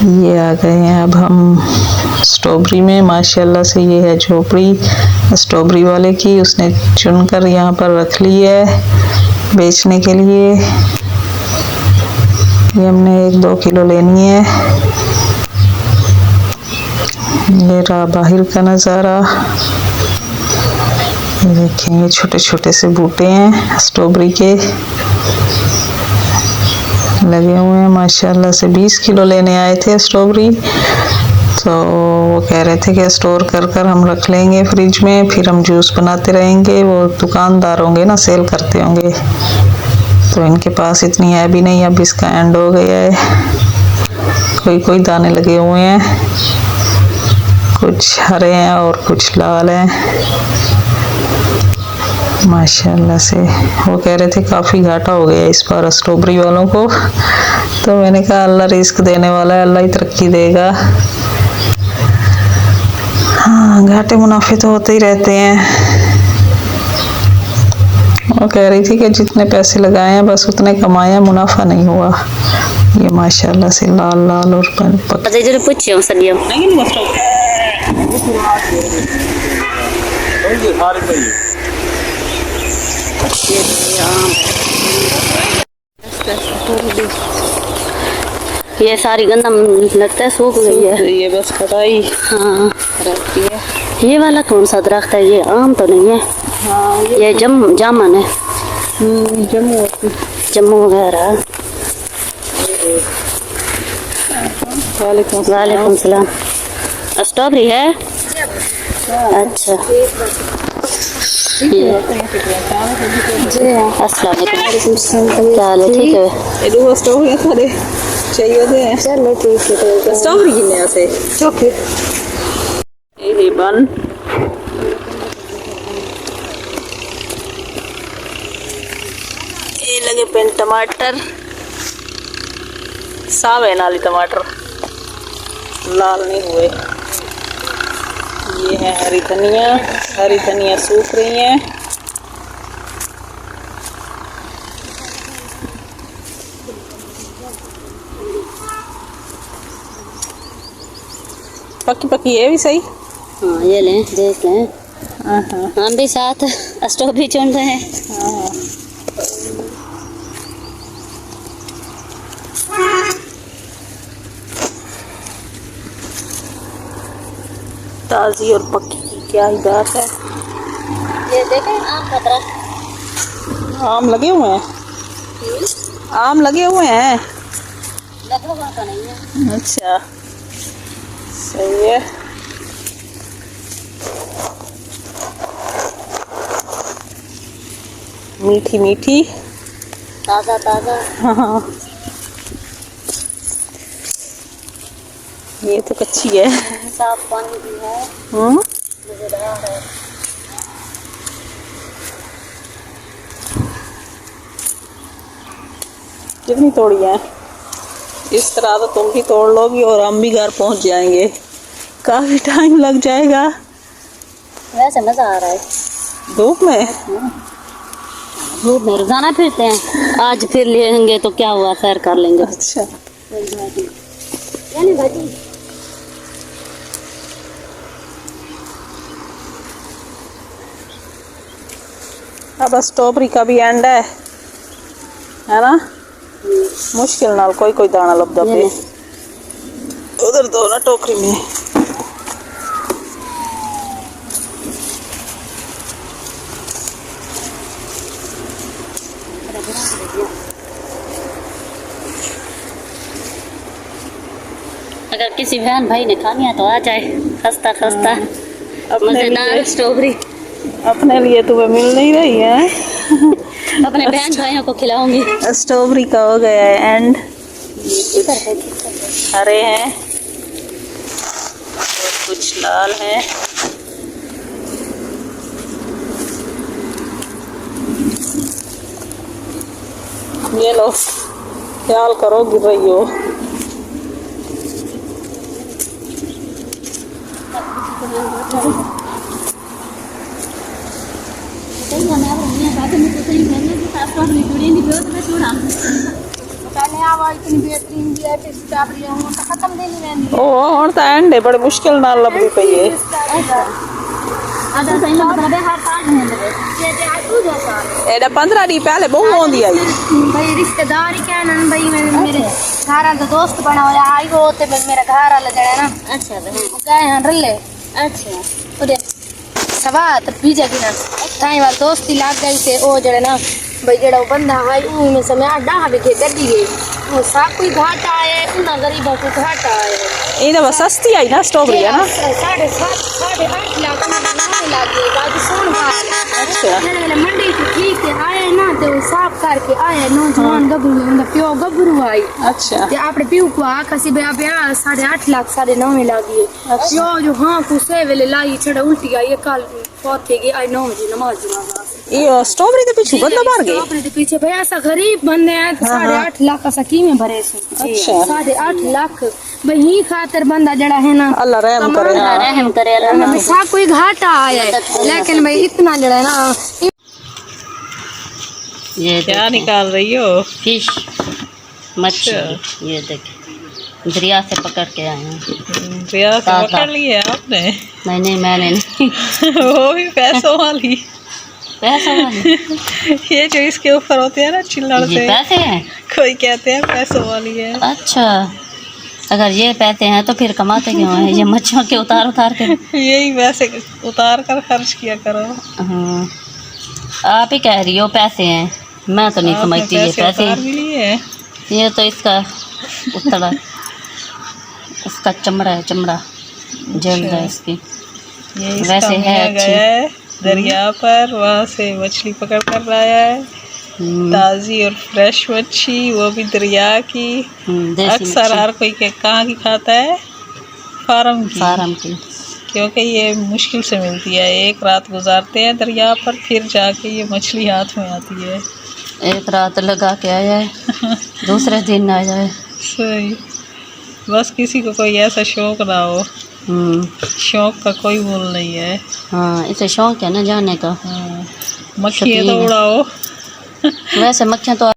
ये आ गए हैं अब हम स्ट्रॉबेरी में। माशाल्लाह से ये है झोपड़ी स्ट्रॉबेरी वाले की, उसने चुनकर यहाँ पर रख ली है बेचने के लिए। ये हमने 1-2 किलो लेनी है। ये रहा बाहर का नज़ारा। ये देखें, ये छोटे छोटे से बूटे हैं स्ट्रॉबेरी के लगे हुए हैं। माशाल्लाह से 20 किलो लेने आए थे स्ट्रॉबेरी, तो वो कह रहे थे कि स्टोर कर कर हम रख लेंगे फ्रिज में, फिर हम जूस बनाते रहेंगे। वो दुकानदार होंगे ना, सेल करते होंगे, तो इनके पास इतनी है भी नहीं। अब इसका एंड हो गया है। कोई कोई दाने लगे हुए हैं, कुछ हरे हैं और कुछ लाल हैं। माशाल्लाह से वो कह रहे थे काफ़ी घाटा हो गया इस बार स्ट्रॉबेरी वालों को, तो मैंने कहा अल्लाह रिस्क देने वाला है, अल्लाह ही तरक्की देगा। हाँ, घाटे मुनाफे तो होते ही रहते हैं। वो कह रही थी कि जितने पैसे लगाए हैं बस उतने कमाए हैं, मुनाफा नहीं हुआ। ये माशाल्लाह से लाल लाल और ये सारी गंदम लगता है सूख गई है। ये बस कटाई हाँ रहती है। ये वाला कौन सा दरख्त है? ये आम तो नहीं है। हाँ, ये जामन है। जम्मू वगैरह। वालेकुम सलाम। स्ट्रॉबेरी है? अच्छा, अस्सलाम वालेकुम। क्या हाल है? ठीक है। स्ट्रॉबेरी खड़े चाहिए थे। चलो ठीक है। स्ट्रॉबेरी कितने से चौके ये बन ये लगे पेन टमाटर, सावे नाली टमाटर, लाल नहीं हुए। ये है हरी धनिया सूख रही है। पक्की पक्की ये भी सही। हाँ ये लें, देख लें। हम भी साथ स्ट्रॉबेरी चुन रहे हैं। ताज़ी और पक्की की क्या ही बात है। ये देखें आम का दरख्त। आम लगे हुए हैं, आम लगे हुए हैं। लगा का नहीं है। अच्छा, सही है। मीठी मीठी, ताज़ा ताज़ा। हाँ। ये तो कच्ची है। साफ पानी भी है। मजेदार है। कितनी तोड़ी है? इस तरह तो तुम भी तोड़ लोगी और हम भी घर पहुंच जाएंगे। काफी टाइम लग जाएगा। वैसे मजा आ रहा है धूप में। धूप में रोजाना फिरते हैं, आज फिर लेंगे तो क्या हुआ, सैर कर लेंगे। अच्छा, अब स्ट्रॉबेरी का भी एंड है ना। मुश्किल नाल कोई कोई दाना लभदा पे। उधर दो ना टोकरी में। अगर किसी बहन भाई ने खानी है तो आ जाए। खस्ता खस्ता मजेदार स्ट्रॉबेरी अपने लिए तुम्हें मिल नहीं रही है। अपने बहन भाइयों को खिलाऊंगी। स्ट्रॉबेरी का हो गया है एंड। हरे हैं और कुछ लाल हैं। ये लो, ख्याल करो गिर रही हो। पहले आवा इतनी बेहतरीन दी है फिर स्ट्रॉबेरी हूं तो खत्म देनी रहंदी ओ हुण तां एंड बड़े मुश्किल नाल लभदी पई है अगर सही मतलब है हर साल में दे ये ते आटू जैसा एडा 15 दी पहले बहु आंदी आई भाई रिश्तेदार ही क्या नन भाई मेरे घर वाला दोस्त बना हुआ आई वो ते मेरा घर वाला जड़ा ना अच्छा बहन वो गए हैं रले अच्छा ओदे सवात बीजा की ना ताई वाल दोस्ती लाग गई थे ओ जड़े ना भाई जड़ा वो बंदा है ऊ में समय आडा हवे के गड्डी गई वो सब कोई घाटा आए उना गरीबों को घाटा आए ये तो बस सस्ती आई ना स्ट्रॉबेरी है ना 7.5 8 लाख में लागे बाकी सोन अच्छा मेरे मंडी से ठीक है आए ना तो साफ करके आए नौजवान गबरू उनका प्यो गबरू आई अच्छा ते आपने प्यो को आका सी बया 8.5 लाख 9.5 में लागी प्यो जो हां को से वेले लाई छड़ा उल्टी आई कल पौते गई आई 9 बजे नमाज ये स्ट्रॉबेरी के पीछे बंदा मार गए अपने के पीछे भैया ऐसा गरीब बंदे हैं तो 8.5 लाख का सकी में भरे से अच्छा 8.5 लाख भाई ही खातिर बंदा जड़ा है ना अल्लाह रहम करे हाँ। रहम करे अल्लाह भाई सा कोई घाटा आया है लेकिन भाई इतना जड़ा है ना ये क्या निकाल रही हो फिश मच्छी ये देखिए दरिया से पकड़ के आए हैं रिया से पकड़ ली है आपने नहीं मैंने नहीं वो भी पैसों वाली पैसा वाली ये जो इसके ऊपर होते हैं ना चिल्लड़ ये से पैसे हैं कोई कहते हैं पैसों वाली है अच्छा अगर ये पैसे हैं तो फिर कमाते क्यों हैं ये मच्छियों के उतार के यही वैसे उतार कर खर्च किया करो हाँ आप ही कह रही हो पैसे हैं मैं तो नहीं समझती ये पैसे उतार भी लिए हैं। ये तो इसका उतरा उसका चमड़ा है चमड़ा जल्द है इसकी ये इसका वैसे है मियाँ अच्छी। गया है दरिया पर वहाँ से मछली पकड़ कर लाया है ताज़ी और फ्रेश मच्छी वो भी दरिया की देसी अक्सर मच्छी हर कोई के कहाँ की खाता है फार्म की क्योंकि ये मुश्किल से मिलती है एक रात गुजारते हैं दरिया पर फिर जाके ये मछली हाथ में आती है एक रात लगा के आ जाए दूसरे दिन आ जाए सही बस किसी को कोई ऐसा शौक ना हो शौक का कोई मोल नहीं है हाँ इसे शौक है ना जाने का हाँ, मक्खी है तो उड़ाओ वैसे मक्खियाँ तो